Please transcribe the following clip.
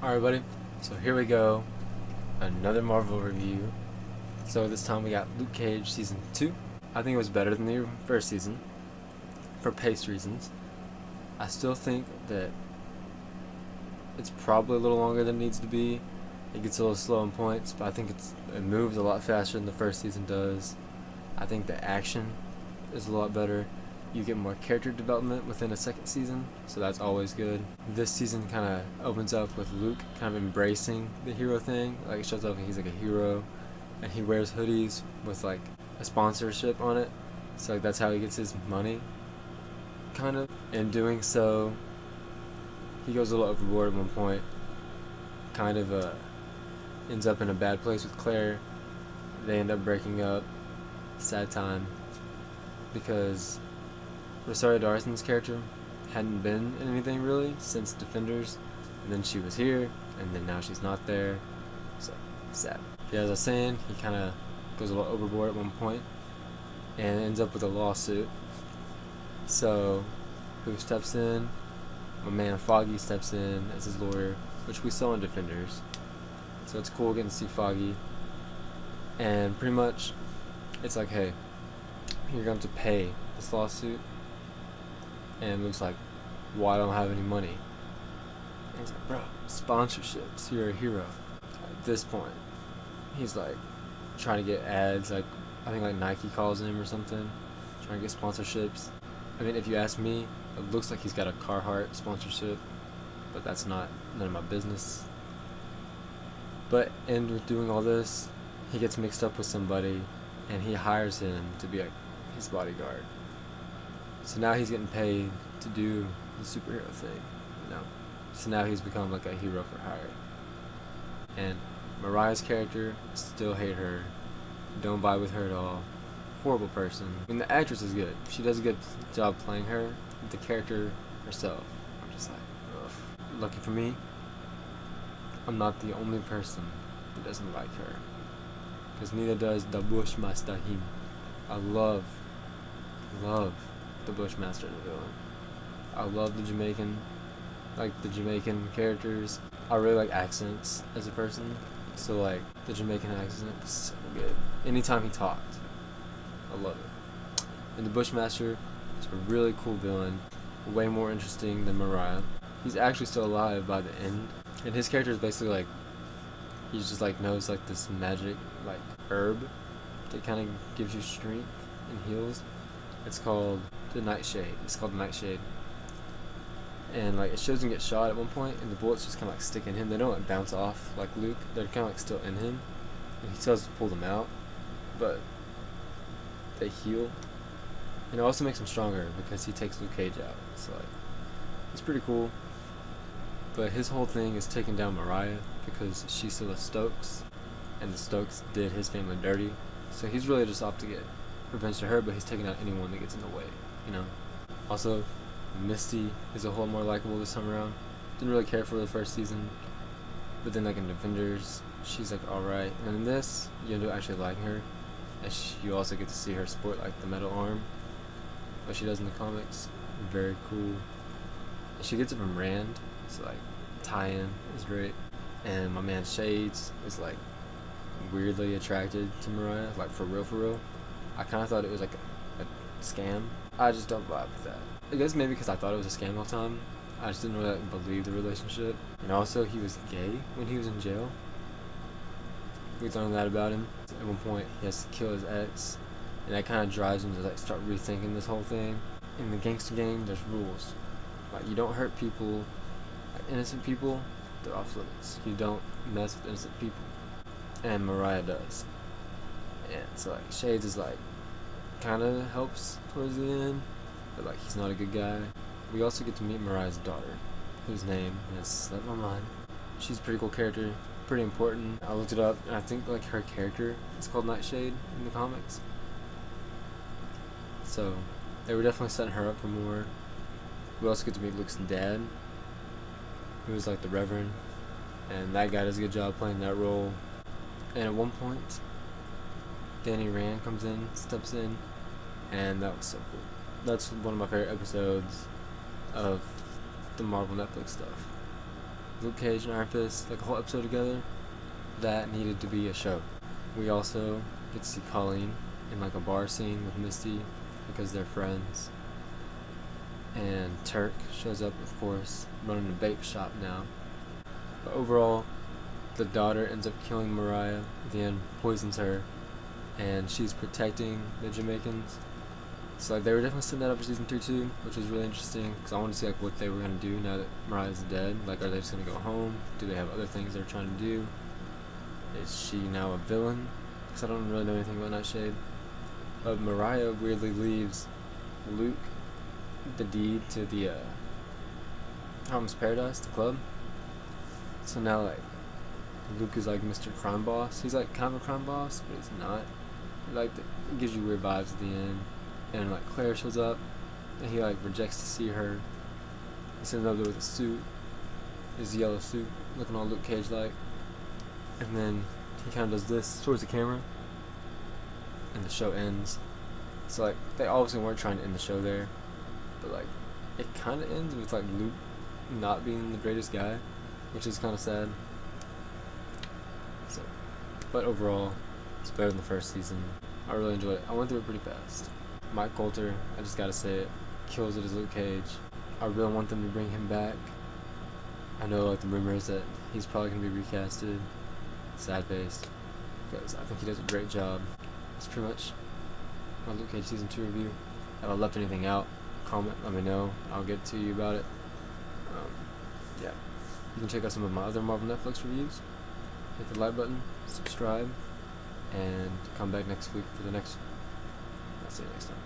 Alright, buddy, so here we go, another Marvel review. So this time we got Luke Cage Season 2. I think it was better than the first season, for pace reasons. I still think that it's probably a little longer than it needs to be. It gets a little slow in points, but I think it moves a lot faster than the first season does. I think the action is a lot better. You get more character development within a second season, so that's always good. This season kind of opens up with Luke kind of embracing the hero thing. Like, it shows up and he's like a hero, and he wears hoodies with like a sponsorship on it. So like, that's how he gets his money, kind of. In doing so, he goes a little overboard at one point. Kind of ends up in a bad place with Claire. They end up breaking up. Sad time, because Rosario Dawson's character hadn't been in anything really since Defenders, and then she was here, and then now she's not there, so sad. Yeah, as I was saying, he kind of goes a little overboard at one point, and ends up with a lawsuit. So, who steps in? My man Foggy steps in as his lawyer, which we saw in Defenders, so it's cool getting to see Foggy, and pretty much, it's like, hey, you're going to pay this lawsuit. And Luke's like, well, I don't have any money. And he's like, bro, sponsorships, you're a hero. At this point, he's like trying to get ads, like I think like Nike calls him or something, trying to get sponsorships. I mean, if you ask me, it looks like he's got a Carhartt sponsorship, but that's none of my business. But with doing all this, he gets mixed up with somebody, and he hires him to be like his bodyguard. So now he's getting paid to do the superhero thing, you know. So now he's become like a hero for hire. And Mariah's character, still hate her, don't vibe with her at all. Horrible person. I mean, the actress is good. She does a good job playing her. The character herself, I'm just like, ugh. Lucky for me, I'm not the only person that doesn't like her, because neither does the Bushmaster him. I love the Bushmaster, the villain. I love the Jamaican characters. I really like accents as a person, so like the Jamaican accent is so good. Anytime he talked, I love it. And the Bushmaster is a really cool villain, way more interesting than Mariah. He's actually still alive by the end, and his character is basically like, he just like knows like this magic like herb that kind of gives you strength and heals. It's called the Nightshade. It's called the Nightshade. And like, it shows him get shot at one point, and the bullets just kind of like stick in him. They don't like bounce off like Luke. They're kind of like still in him, and he tries to pull them out, but they heal. And it also makes him stronger because he takes Luke Cage out. So like, it's pretty cool. But his whole thing is taking down Mariah because she's still a Stokes, and the Stokes did his family dirty. So he's really just off to get revenge to her, but he's taking out anyone that gets in the way, you know. Also, Misty is a whole more likable this time around. Didn't really care for her the first season, but then like in Defenders, she's like alright. And in this, you end up actually liking her, and you also get to see her sport like the metal arm, what she does in the comics. Very cool. And she gets it from Rand, so like tie-in is great. And my man Shades is like weirdly attracted to Mariah, like for real. I kind of thought it was like a scam. I just don't vibe with that. I guess maybe because I thought it was a scam all the time. I just didn't really like, believe the relationship. And also, he was gay when he was in jail. We learned that about him. At one point, he has to kill his ex, and that kind of drives him to like start rethinking this whole thing. In the gangster gang, there's rules. Like, you don't hurt people, like innocent people. They're off limits. You don't mess with innocent people. And Mariah does. And so like, Shades is like, kind of helps towards the end, but like, he's not a good guy. We also get to meet Mariah's daughter, whose name has slipped my mind. She's a pretty cool character, pretty important. I looked it up, and I think like her character is called Nightshade in the comics. So they were definitely setting her up for more. We also get to meet Luke's dad, who is like the Reverend, and that guy does a good job playing that role. And at one point, Danny Rand comes in, steps in, and that was so cool. That's one of my favorite episodes of the Marvel Netflix stuff. Luke Cage and Iron Fist, like a whole episode together, that needed to be a show. We also get to see Colleen in like a bar scene with Misty because they're friends. And Turk shows up, of course, running a vape shop now. But overall, the daughter ends up killing Mariah at the end, poisons her, and she's protecting the Jamaicans. So like, they were definitely setting that up for season 3 too, which was really interesting because I wanted to see like what they were gonna do now that Mariah's dead. Like, are they just gonna go home? Do they have other things they're trying to do? Is she now a villain? Because I don't really know anything about Nightshade. But Mariah weirdly leaves Luke the deed to the Thomas Paradise, the club. So now like Luke is like Mr. Crime Boss. He's like kind of a crime boss, but he's not. It gives you weird vibes at the end. And like Claire shows up, and he like rejects to see her. He sends up there with a suit, his yellow suit, looking all Luke Cage like. And then he kind of does this towards the camera, and the show ends. So like they obviously weren't trying to end the show there, but like it kind of ends with like Luke not being the greatest guy, which is kind of sad. So, but overall, it's better than the first season. I really enjoyed it. I went through it pretty fast. Mike Coulter, I just gotta say it, kills it as Luke Cage. I really want them to bring him back. I know like the rumors that he's probably gonna be recasted. Sad face, because I think he does a great job. That's pretty much my Luke Cage season 2 review. If I left anything out, comment, let me know. I'll get to you about it. Yeah, you can check out some of my other Marvel Netflix reviews. Hit the like button, subscribe, and come back next week for the next one. I'll see you next time.